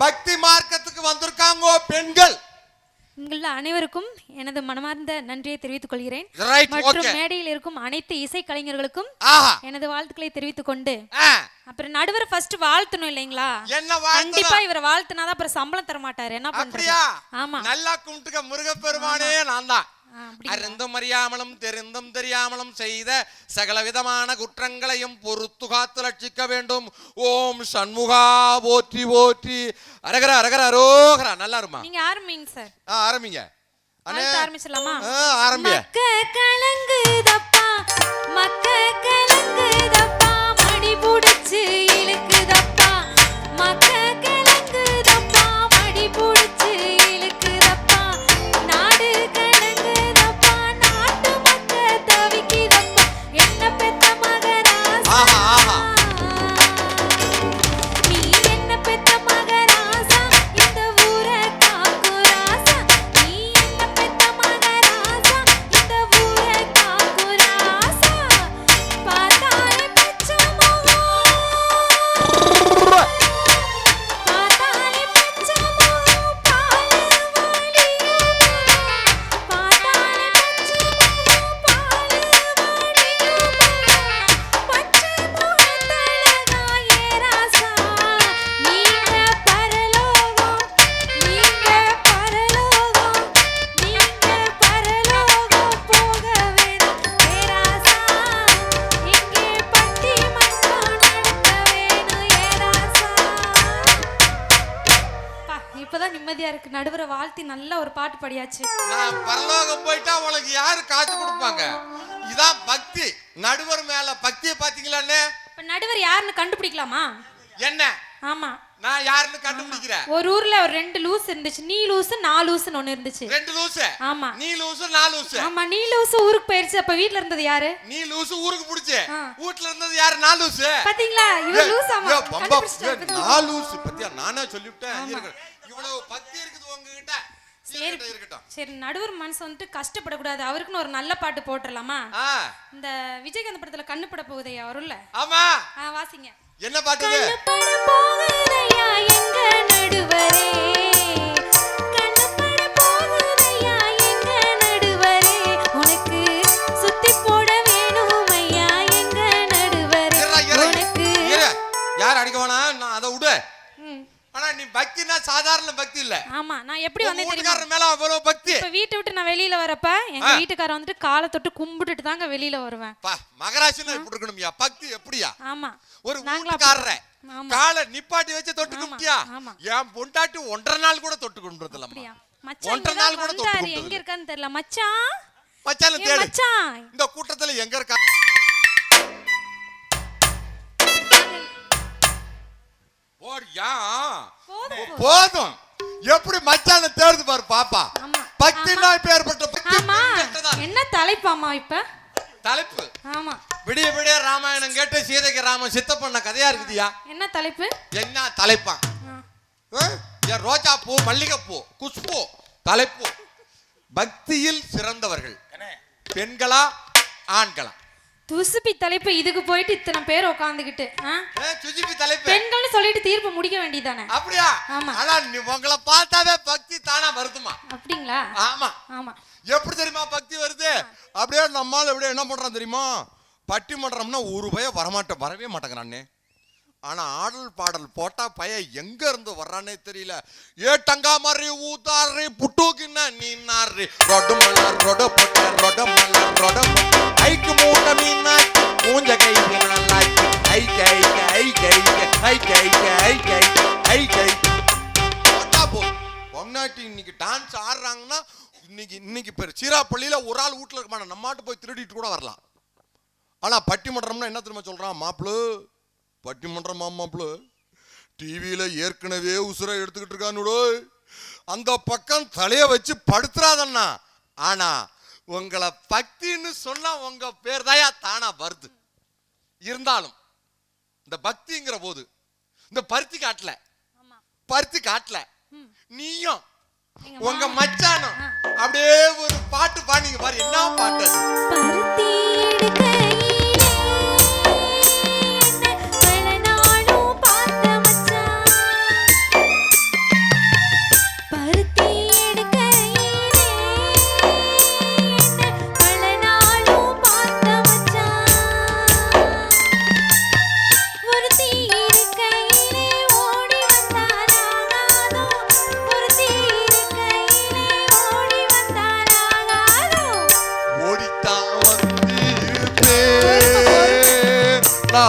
பக்தி மார்க்கத்துக்கு வந்திருக்காங்க பெண்கள். உங்கள் அனைவருக்கும் எனது மனமார்ந்த நன்றியை தெரிவித்துக் கொள்கிறேன். Right, மற்றும் okay. மேடையில் இருக்கும் அனைத்து இசை கலைஞர்களுக்கும் ஆஹா. எனது வாழ்த்துக்களை தெரிவித்துக் கொண்டு ஆ, அப்புறம் நடுவர் ஃபர்ஸ்ட் வாழ்த்தணும் இல்லைங்களா? என்ன வாழ்த்து? கண்டிப்பா இவரை வாழ்த்துனாதான் அப்புறம் சம்பளம் தர மாட்டாரு. என்ன பண்றது? அப்படியா? ஆமா. நல்லா கும்பிட்டுக்க முருகப்பெருமானே. நான் தான் அப்படிங்களா? அறிந்தும் அறியாமலும் தெரிந்தும் தெரியாமலும் செய்த சகல விதமான குற்றங்களையும் பொறுத்து காத்து ரட்சிக்க வேண்டும். ஓம் சண்முகா போற்றி போற்றி. அரகர அரகர அரோகரா. நல்லா இருமா. நீங்க ஆரம்பிங்க சார். ஆரம்பிங்க. வாழ்த்து ஆரம்பிச்சலாமா? ஆரம்பிங்க. மக்க கலங்குதப்பா மக்க கலங்குதப்பா மடி புடிச்சு இழுக்குதப்பா மக்க கலங்குதப்பா மடி புடிச்சு இழுக்குதப்பா நாடு கலங்குதப்பா நாட்டு மக்க தவிக்குதப்பா என்ன பெத்த மகராசா நீ என்ன பெத்த மகராசா இந்த ஊரை காக்கு ராசா நீ என்ன பெத்த மகராசா இந்த ஊரை காக்கு ராசா பார்த்தாலே பெச்ச முகம் பார்த்தாலே பெச்ச முகம் பால் வடியும் பார்த்தாலே பெச்ச முகம் பால் வடியும் பச்சை முகத்தழகா ஏ ராசா நீங்க பரலோகம் நீங்க பரலோகம் நீங்க பரலோகம் போக வேணும் ஏ ராசா இங்கே பட்டி மன்றம் நடத்த வேணும் ஏ ராசா. இப்பதான் நிம்மதியா இருக்கு. நடுவரை வாழ்த்தி நல்ல ஒரு பாட்டு பாடியாச்சு. நான் பரலோகம் போயிட்டா உனக்கு யாரு காசு கொடுப்பாங்க? இதான் பக்தி. நடுவர் மேல பக்தியை பாத்தீங்களான்னு? இப்ப நடுவர் யாருன்னு கண்டுபிடிக்கலாமா? என்ன ஆமா. நான் யாருன்னு கண்டுபிடிக்கிறேன். ஒரு ஊர்ல ஒரு 2 லூஸ் இருந்துச்சு. நீ லூசு நான் லூசுன்னு ஒண்ணு இருந்துச்சு. 2 லூசு. ஆமா. நீ லூசு நான் லூசு. ஆமா நீ லூசு ஊருக்கு போயிருச்சு. அப்ப வீட்ல இருந்தது யாரு? நீ லூசு ஊருக்கு புடிச்சு. ஆ. வீட்ல இருந்தது யாரு? நான் லூசு. பாத்தீங்களா இவ லூஸ் ஆமா. ஏய், பம்பா, கண்டுபிடிச்சிட்டா. ஏய், நான் லூசு பத்தியா? நானே சொல்லிவிட்டேன். இவ்வளவு பக்தி இருக்குது உங்ககிட்ட. சரி இருக்கட்டும். சரி நடுவர் மனசு வந்துட்டு கஷ்டப்படக்கூடாது. அவருக்குன்னு ஒரு நல்ல பாட்டு போட்டுடலாமா? ஆ, இந்த விஜயகாந்த் படத்துல கண்ணு பட போகுதையா வரும்ல? ஆமா. வாசிங்க. என்ன பாட்டு இது? கண்ணு பட போகுதையா எங்க நடுவரே கண்ணு பட போகுதையா எங்க நடுவரே உனக்கு சுத்தி போட வேணும் ஐயா எங்க நடுவரே உனக்கு யார் அடிக்க வேணா, நான் அதை விடு. ம். ஆனா நீ பக்தினா சாதாரண பக்தி இல்ல. ஆமா நான் எப்படி வந்தேன் தெரியுமா? வீட்டுக்காரர் மேல அவ்வளவு பக்தி. இப்ப வீட்டை விட்டு நான் வெளியில வரப்ப எங்க வீட்டுக்காரர் வந்துட்டு காலை தொட்டு கும்பிட்டுட்டு தாங்க வெளியில வருவேன். மகராசினா இப்படி இருக்கணும்யா. பக்தி எப்படியா? ஆமா ஒரு நாங்களா வீட்டுக்காரர ஆமா. காலை நிப்பாட்டி வச்சு தொட்டு கும்பிட்டியா? ஆமா. என் பொண்டாட்டி 1.5 நாள் கூட தொட்டு கும்பிடுறது இல்லம்மா. அப்படியா? மச்சான் 1.5 நாள் கூட தொட்டு வந்தாரு. கும்பிடுறது எங்க இருக்கான்னு தெரியல. மச்சான் மச்சான ஏ தேடு. மச்சான் இந்த கூட்டத்துல எங்க இருக்கா? ஓடியா? போதும். போதும். எப்படி மச்சான தேடுது பாரு பாப்பா. ஆமா. பக்தினா பேர்பட்ட பக்தி. ஆமா என்ன தலைப்பாமா இப்ப? தலைப்பு ஆமா விடிய விடிய ராமாயணம் கேட்டு சீதைக்கு ராமன் சித்த பண்ண கதையா இருக்குதியா? என்ன தலைப்பு? என்ன தலைப்பா? என் ரோஜா பூ, மல்லிகை பூ, குஷ்பூ தலைப்பு. பக்தியில் சிறந்தவர்கள் பெண்களா ஆண்களா? துசுப்பி தலைப்பு. இதுக்கு போயிட்டு இத்தனை பேர் உட்காந்துக்கிட்டு சுஜிபி தலைப்பு. பெண்கள்னு சொல்லிட்டு தீர்ப்பு முடிக்க வேண்டியதானே? அப்படியா? ஆமா. ஆனா நீ உங்களை பார்த்தாவே பக்தி தானா வருதுமா? அப்படிங்களா? ஆமா. ஆமா எப்படி தெரியுமா பக்தி வருது? அப்படியே நம்மால அப்படியே என்ன பண்றான் தெரியுமா? பட்டிமன்றம்னா ஒரு பய வரவே மாட்டேங்கிறானே. ஆனா ஆடல் பாடல் போட்டா பய எங்க இருந்து வர்றானே தெரியல. ஏ டங்கா மாதிரி ஊத்தாரி புட்டுக்குன்னா நீ நாரி ரொட மலர் ரொட பொட்ட ரொட மலர் ரொட ஐக்கு மூட்ட மீனா மூஞ்ச கை லாய்க்கு ஐ கை ஐ கை ஐ கை ஐ கை ஐ கை போட்டா போ. பொன்னாட்டி இன்னைக்கு டான்ஸ் ஆடுறாங்கன்னா இன்னைக்கு பேர் சீராப்பள்ளியில ஒரு ஆள் வீட்டுல இருக்க மாட்டான். நம்ம போய் திருடிட்டு கூட வரலாம். ஆனா பட்டிமன்றம்னா என்ன தெரியுமா சொல்றான்? மாப்பிள பட்டிமன்றம் மாப்பிள டிவியில ஏற்கனவே உசுரை எடுத்துக்கிட்டு இருக்கானுடோ, அந்த பக்கம் தலைய வச்சு படுத்துறாதண்ணா. ஆனா உங்களை பக்தின்னு சொன்னா உங்க பேர் தாயா தானா வருது. இருந்தாலும் இந்த பக்திங்கிற போது இந்த பருத்தி காட்டல நீயும் உங்க மச்சானும் அப்படியே ஒரு பாட்டு பாடிங்க பாரு. என்ன பாட்டு அது?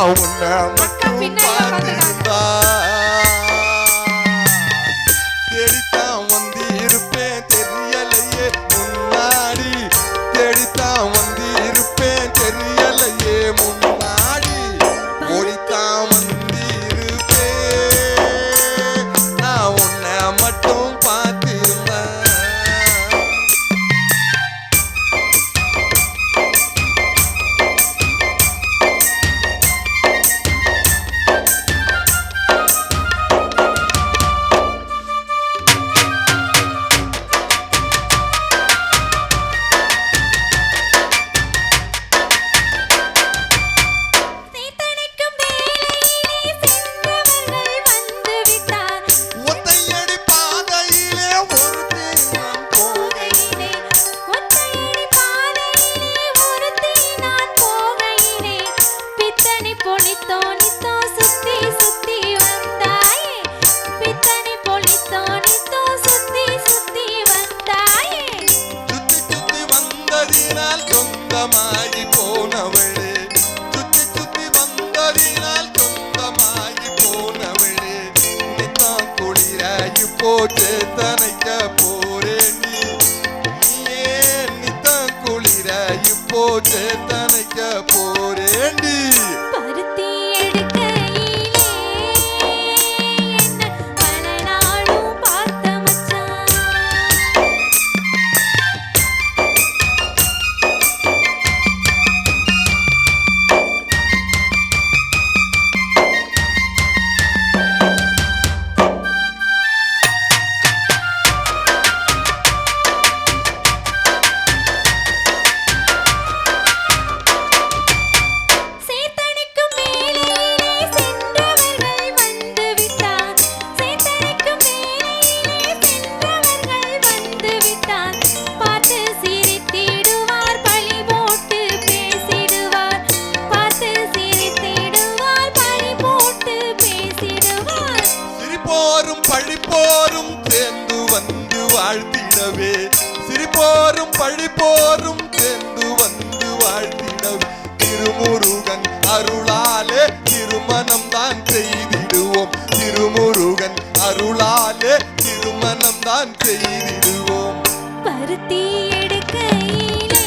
உன்னை மட்டும் பின்னாடி பார்த்திருந்தா தேடித்தான் வந்து இருப்பேன் தெரியலையே முன்னாடி தேடித்தான் வந்து இருப்பேன் தெரியலையே முன்னாடி ஓடித்தான் வந்து இருப்பேன் நான் உன்னை மட்டும் பார்த்திருந்தேன். ஒத்தையடி பாதையிலே ஒருத்தி நான் சுத்தி சுத்தி வந்ததினால் சொந்தமாகி போனவளே சுத்தி சுத்தி வந்ததினால் சொந்தமாகி போனவளே நீதான் குளிராகி போச்சு தனைக்க போறேன் நீயே நீதான் குளிராகி போச்சு தனைக்க போறேன் பருத்தி எடுக்கையிலே என்ன பல நாளும் பார்த்த மச்சான். சேத்தனைக்கும் மேலையிலே சென்றவர்கள் வந்து விட்டார். சேத்தனைக்கும் மேலையிலே சென்றவர்கள் வந்து விட்டார். பார்த்து சிரித்திடுவார் பழி போட்டு பேசிடுவார். பார்த்து சிரித்திடுவார் பழி போட்டு பேசிடுவார். சிரிப்போரும் பழிப்போரும் சேர்ந்து வந்து வாழ்த்திடவே சிரிப்போரும் பழிப்போரும் சேர்ந்து வந்து வாழ்த்திடவே திருமுருகன் அருளாலே திருமணம் தான் செய்திடுவோம் திருமுருகன் அருளாலே திருமணம் தான் செய்திடுவோம். பருத்தி எடுக்கையிலே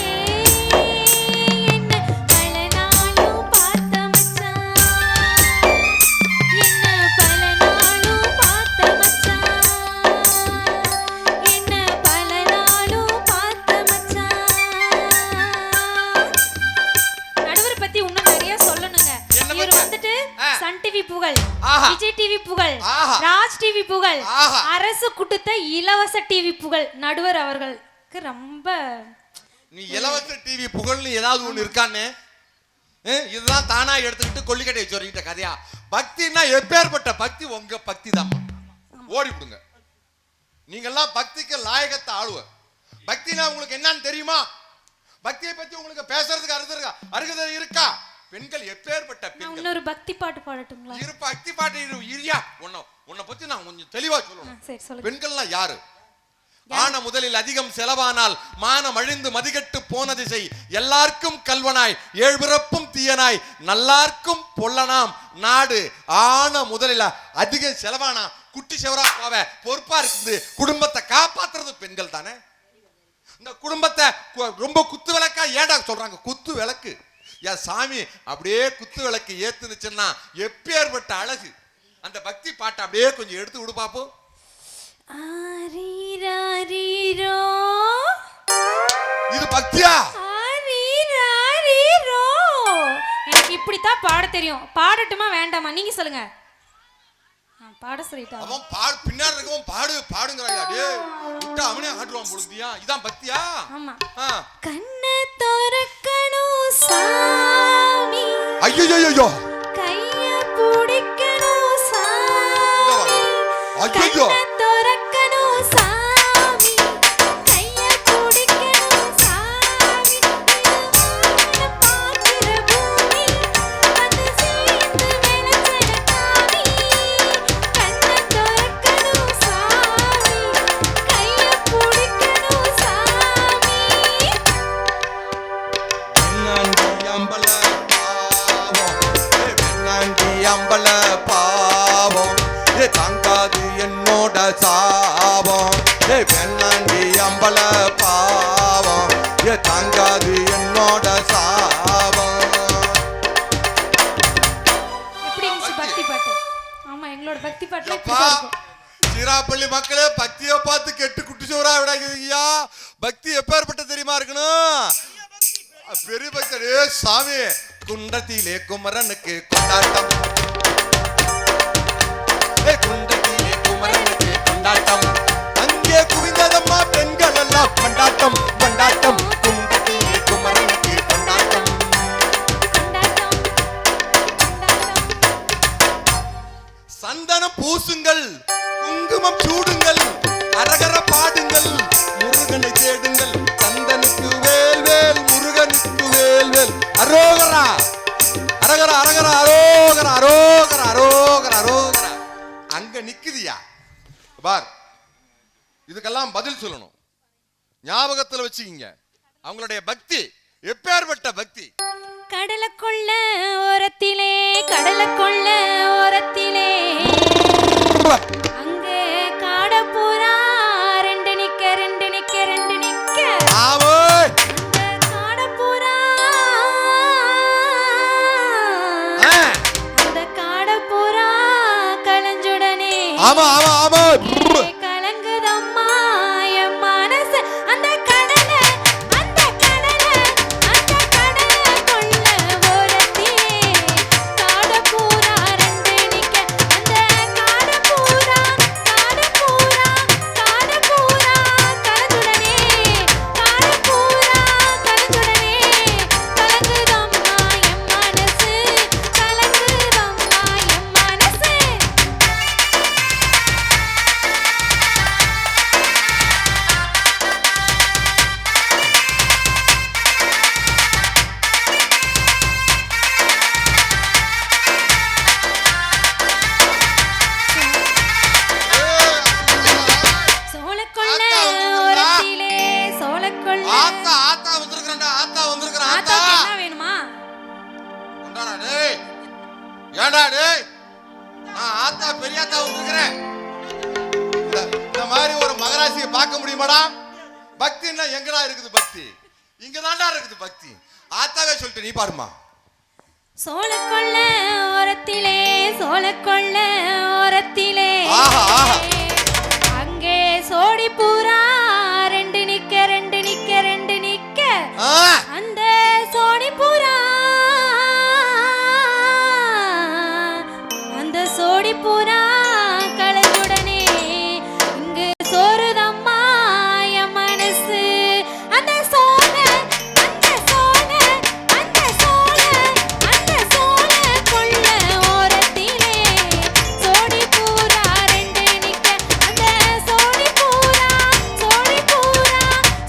என்ன பல நாளும் பார்த்த மச்சான். என்ன பல நாளும் பார்த்த மச்சான். என்ன பல நாளும் பார்த்த மச்சான். நடுவர் பத்தி இன்னும் நிறைய சொல்லணுங்க. என்ன இவர் பத்தி? வந்துட்டு ஆ. சன் டிவி புகழ், ஆஹா. விஜய் டிவி புகழ், ஆஹா. ராஜ் டிவி புகழ், ஆஹா. அரசு குடுத்த இலவச டிவி புகழ். நடுவர் அவர்களுக்கு ரொம்ப நீ இலவச டிவி புகழ்னு ஏதாவது ஒண்ணு இருக்கான்னு இதுதான் தானா எடுத்துக்கிட்டு கொல்லிக்கட்டையை சொல்லிக்கிட்ட கதையா? பக்தின்னா எப்பேற்பட்ட பக்தி? உங்க பக்தி தான். ஓடி விடுங்க. நீங்கெல்லாம் பக்திக்கு லாயகத்தை ஆளுவ. பக்தினா உங்களுக்கு என்னன்னு தெரியுமா? பக்தியை பத்தி உங்களுக்கு பேசுறதுக்கு அருகதை இருக்கா? பெண்கள் எப்பேற்பட்ட நான் பெண்கள். இன்னொரு பக்தி பாட்டு பாடட்டுங்களா? இரு பக்தி பாட்டு இரியா. உன்னை பத்தி நான் கொஞ்சம் தெளிவா சொல்லணும். சரி சொல்லுங்க. பெண்கள்லாம் யாரு? ஆன முதலில் அதிகம் செலவானால் மானம் அழிந்து மதிகட்டு போன திசை எல்லாருக்கும் கல்வனாய் ஏழ்பிறப்பும் தீயனாய் நல்லார்க்கும் பொல்லனாம் நாடு. ஆன முதலில் அதிகம் செலவானா குட்டி செவரா போவ பொறுப்பா இருக்குது குடும்பத்தை காப்பாத்துறது பெண்கள் தானே. இந்த குடும்பத்தை ரொம்ப குத்து விளக்கா ஏடா சொல்றாங்க? குத்து விளக்கு என் சாமி அப்படியே குத்து விளக்கு ஏத்துனுச்சுன்னா எப்பேற்பட்ட அழகு. அந்த பக்தி பாட்டை அப்படியே கொஞ்சம் எடுத்து விடு பாப்போம். ஆரீராரீரோ. இது பக்தியா? ஆரீராரீரோ. எனக்கு இப்படித்தான் பாட தெரியும். பாடட்டுமா வேண்டாமா நீங்க சொல்லுங்க. பாட சொல்லிட்டா? அவன் பின்னாடி இருக்கவன் பாடுங்கிறாயா? டேய் விட்டா அவனே ஆடுவான் பொழுதியா? இதான் பக்தியா? ஆமா. கண்ணை திறக்கணும் சாமி. ஐயோ கைய பிடிக்கணும் சாமி. ஐயோ திறக்கணும் சாமி. கைய பிடிக்கணும் சாமி. பாக்கிற பூமி வந்து சேர்ந்து விளைச்சல காமி. கண்ணை திறக்கணும் சாமி. கைய பிடிக்கணும் சாமி. நன்றி அம்பல பாவம் சாபம் வேணாண்டி அம்பல பாவம் தாங்காது என்னோட சாபம். எப்படி இருந்துச்சு பக்தி பாட்டு? ஆமா, எங்களோட பக்தி பாட்டுல அப்பா, இப்படிதான் இருக்கும். சீராப்பள்ளி மக்களே, பக்தியை பார்த்து கெட்டு குட்டிச்சோரா விடாதீங்கய்யா. பக்தி எப்பேற்பட்ட தெரியுமா இருக்கணும்? பெரிய பக்தரே சாமி. குண்டத்திலே குமரனுக்கு கொண்டாட்டம், குண்டத்திலே குமரனுக்கு கொண்டாட்டம், அங்கே குவிந்ததம்மா பெண்கள் எல்லாம் கொண்டாட்டம் கொண்டாட்டம். குண்டத்திலே குமரனுக்கு கொண்டாட்டம். சந்தனம் பூசுங்கள், குங்குமம் சூடுங்கள், அரகர பாடுங்கள், முருகனை தேடுங்கள். சந்தனுக்கு வேல் வேல், முருகனுக்கு வேல் வேல். அரோகரா அரகர அரகர அரோகர அரோகர அரோகர அரோகர. அங்க நிக்குதியா பார். இதுக்கெல்லாம் பதில் சொல்லணும், ஞாபகத்துல வச்சுக்கிங்க. அவங்களுடைய பக்தி எப்பேற்பட்ட பக்தி. கடலுக்குள்ள ஓரத்திலே, கடலுக்குள்ள ஓரத்திலே, அங்கே காடப்புறா ரெண்டு நிக்க ரெண்டு நிக்க ரெண்டு நிக்க. ஆவோய் அந்த காடப்புறா, அந்த காடப்புறா கலஞ்சுடனே. ஆமா ஆமா ஆமா. கலங்குதம்மா என் மனசு. அந்த கடல, அந்த கடல, அந்த கடலுக்குள்ள ஓரத்திலே, காடப்புறா ரெண்டு நிக்க. அந்த காடப்புறா, காடப்புறா, காடப்புறா கலஞ்சுடனே, காடப்புறா கலஞ்சுடனே. கலங்குதம்மா என் மனசு, கலங்குதம்மா என் மனசு. சோளக்கொள்ள ஓரத்திலே, சோளக்கொள்ள. ஆத்தா ஆத்தா வந்திருக்கறடா, ஆத்தா வந்திருக்கறா. ஆத்தா ஆத்தாக்கு என்ன வேணுமா? கொண்டாடா டேய். ஏண்டா டேய், நான் ஆத்தா பெரியாத்தா வந்திருக்கறேன். இந்த மாதிரி ஒரு மகராசியை பார்க்க முடியுமாடா? பக்தின்னா எங்கடா இருக்குது பக்தி? இங்க தான்டா இருக்குது பக்தி. ஆத்தாவே சொல்லிட்டு நீ பாருமா. சோளக்கொள்ள ஓரத்திலே, சோளக்கொள்ள ஓரத்திலே, ஆஹா, ஆஹா. அங்கே சோடி பூரா ரெண்டு நிக்க ரெண்டு நிக்க ரெண்டு நிக்க. ஆ, அந்த சோடி பூரா, அந்த சோடி பூரா கலந்துடனே. இங்கு சோறுதம்மா என் மனசு. அந்த சோள, அந்த சோள, அந்த சோள, அந்த சோள கொள்ள ஓரத்திலே, சோடி பூரா ரெண்டு நிக்க. அந்த சோடி பூரா, சோடி பூரா,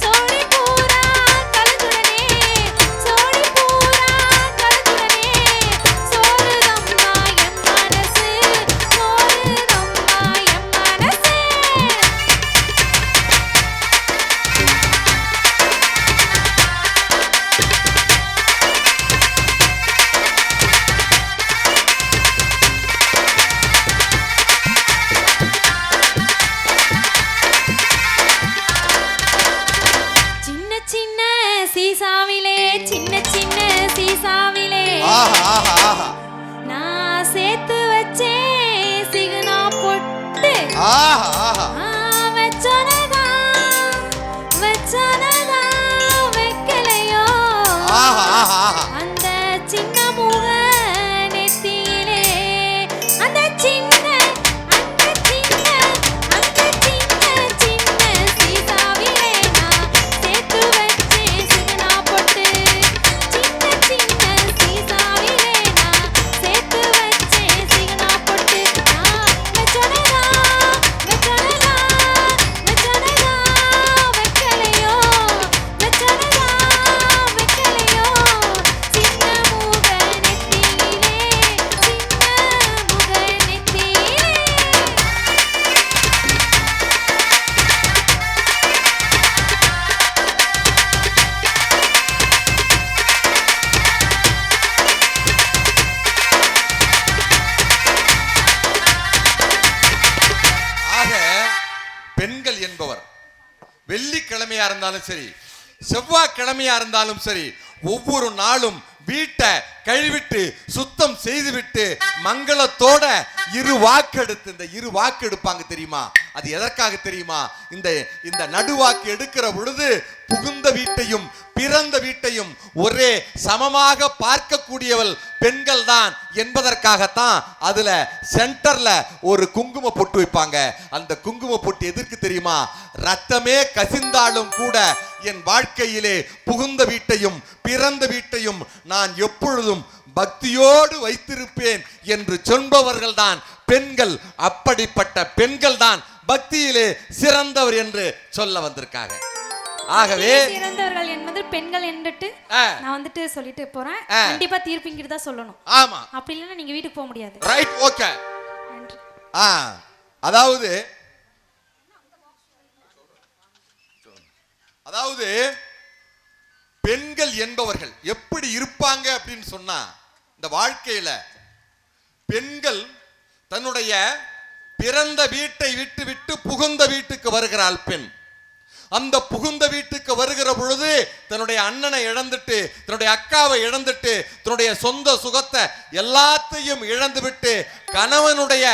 சோடி பூரா கலந்துடனே, சோடி பூரா கலந்துடனே. சோறுதம்மா என் மனசு, சோறுதம்மா என் மனசு. சின்ன சின்ன சீசாவிலே, சின்ன சின்ன சீசாவிலே, ஆஹா ஆஹா ஆஹா. நான் சேர்த்து வச்சேன் சிகுனா பொட்டு. ஆஹா ஆஹா. வச்சனதா, வச்சனதா வைக்கலையோ. ஆஹா ஆஹா ஆஹா. அந்த சின்ன முக நெத்தியிலே, அந்த சின்ன, அந்த சின்ன, அந்த சின்ன சின்ன சீசாவிலே, நான் சேர்த்து வச்சேன் சிகுனா பொட்டு. சின்ன சின்ன சீசாவிலே, நான் சேர்த்து வச்சேன் சிகுனா பொட்டு. நான் வச்சனதா, வச்சனதா, வச்சனதா வெள்ளிக்கிழமையா இருந்தாலும் சரி, செவ்வாய்க்கிழமையா இருந்தாலும் சரி, ஒவ்வொரு நாளும் வீட்டை கழுவிட்டு சுத்தம் செய்துவிட்டு மங்களத்தோட இரு வாக்கு எடுப்பாங்க தெரியுமா? அது எதற்காக தெரியுமா? இந்த நடுவாக்கு எடுக்கிற பொழுது புகுந்த வீட்டையும் பிறந்த வீட்டையும் ஒரே சமமாக பார்க்கக்கூடியவள் பெண்கள் தான் என்பதற்காகத்தான் அதுல சென்டர்ல ஒரு குங்கும பொட்டு வைப்பாங்க. அந்த குங்கும பொட்டு எதற்கு தெரியுமா? ரத்தமே கசிந்தாலும் கூட என் வாழ்க்கையிலே புகுந்த வீட்டையும் பிறந்த வீட்டையும் நான் எப்பொழுதும் பக்தியோடு வைத்திருப்பேன் என்று சொல்பவர்கள் தான் பெண்கள். அப்படிப்பட்ட பெண்கள் தான் பக்தியிலே சிறந்தவர் என்று சொல்ல வந்திருக்காங்க. ஆகவே சிறந்தவர்கள் என்பது பெண்கள் என்றுட்டு நான் வந்துட்டு சொல்லிட்டு போறேன். கண்டிப்பா தீர்ப்பிங்கிட்டு தான் சொல்லணும். ஆமா, அப்படி இல்லைன்னா நீங்க வீட்டுக்கு போக முடியாது. Right, okay. அதாவது பெண்கள் என்பவர்கள் எப்படி இருப்பாங்க அப்படின்னு சொன்னா, இந்த வாழ்க்கையில பெண்கள் தன்னுடைய பிறந்த வீட்டை விட்டு விட்டு புகுந்த வீட்டுக்கு வருகிறாள் பெண். அந்த புகுந்த வீட்டுக்கு வருகிற பொழுது தன்னுடைய அண்ணனை இழந்துட்டு, தன்னுடைய அக்காவை இழந்துட்டு, தன்னுடைய சொந்த சுகத்தை எல்லாத்தையும் இழந்து விட்டு, கணவனுடைய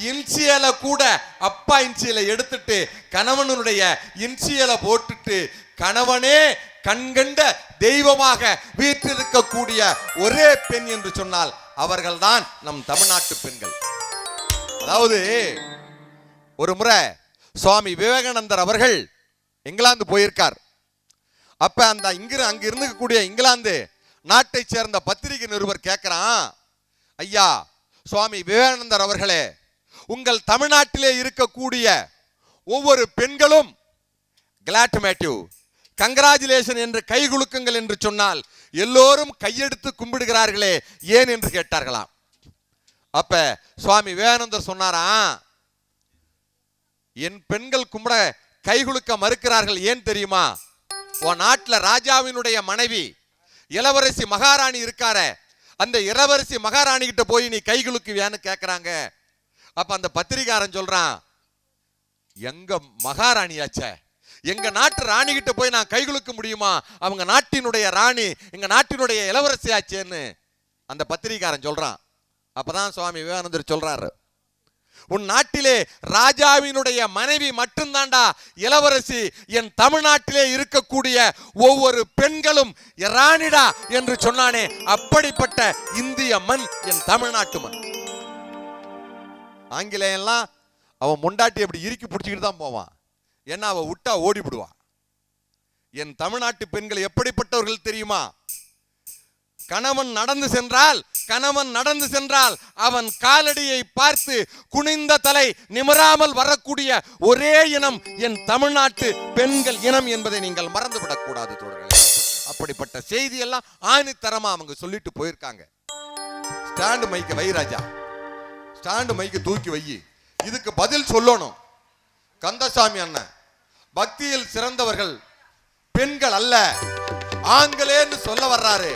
இன்சியலை கூட அப்பா இன்சியலை எடுத்துட்டு கணவனுடைய இன்சியலை போட்டுட்டு கணவனே கண்கண்ட தெய்வமாக வீற்றிருக்கக்கூடிய ஒரே பெண் என்று சொன்னால் அவர்கள்தான் நம் தமிழ்நாட்டு பெண்கள். அதாவது ஒரு முறை சுவாமி விவேகானந்தர் அவர்கள் இங்கிலாந்து போயிருக்கார். அப்ப அங்க இருந்துக்கூடிய இங்கிலாந்து நாட்டை சேர்ந்த பத்திரிகை நிருபர் கேட்கிறான், ஐயா சுவாமி விவேகானந்தர் அவர்களே, உங்கள் தமிழ்நாட்டிலே இருக்கக்கூடிய ஒவ்வொரு பெண்களும் கிளாட்மேட்டிவ் கங்கராச்சுலேஷன் என்று கை குலுக்குங்கள் என்று சொன்னால் எல்லோரும் கையெடுத்து கும்பிடுகிறார்களே ஏன் என்று கேட்டார்களாம். அப்ப சுவாமி விவேகானந்தர் சொன்னாராம், என் பெண்கள் கும்பிட கைகுலுக்க மறுக்கிறார்கள் ஏன் தெரியுமா? உன் நாட்டுல ராஜாவினுடைய மனைவி இளவரசி மகாராணி இருக்கார, அந்த இளவரசி மகாராணி கிட்ட போய் நீ கைகுலுக்குவியான்னு கேட்கிறாங்க. அப்ப அந்த பத்திரிகாரன் சொல்றான், எங்க மகாராணியாச்ச, எங்க நாட்டு ராணி கிட்ட போய் நான் கைகுலுக்க முடியுமா? அவங்க நாட்டினுடைய ராணி, எங்க நாட்டினுடைய இளவரசி ஆச்சேன்னு அந்த பத்திரிகாரன் சொல்றான். அப்பதான் சுவாமி விவேகானந்தர் சொல்றாரு, உன் நாட்டிலே ராஜாவினுடைய மனைவி மட்டும்தாண்டா இளவரசி, என் தமிழ்நாட்டிலே இருக்கக்கூடிய ஒவ்வொரு பெண்களும் ராணிடா என்று சொன்னானே, அப்படிப்பட்ட இந்திய மண் என் தமிழ்நாட்டு மண். ஆங்கிலேயெல்லாம் அவன் முண்டாட்டி அப்படி இறுக்கி பிடிச்சிக்கிட்டு தான் போவான், ஏன்னா அவ விட்டா ஓடிவிடுவான். என் தமிழ்நாட்டு பெண்கள் எப்படிப்பட்டவர்கள் தெரியுமா? கணவன் நடந்து சென்றால் அவன் காலடியை பார்த்து குனிந்த தலை நிமிராமல் வரக்கூடிய ஒரே இனம் என் தமிழ்நாட்டு பெண்கள் இனம் என்பதை நீங்கள் மறந்துவிடக் கூடாது தோழர்களே. அப்படிப்பட்ட செய்தி எல்லாம் ஆணித்தரமா அவங்க சொல்லிட்டு போயிருக்காங்க. ஸ்டாண்ட் மைக்க வை ராஜா, ஸ்டாண்ட் மைக்க தூக்கி வை, இதுக்கு பதில் சொல்லணும். கந்தசாமி அண்ணன், பக்தியில் சிறந்தவர்கள் பெண்கள் அல்ல ஆண்களேன்னு சொல்ல வர்றாரு.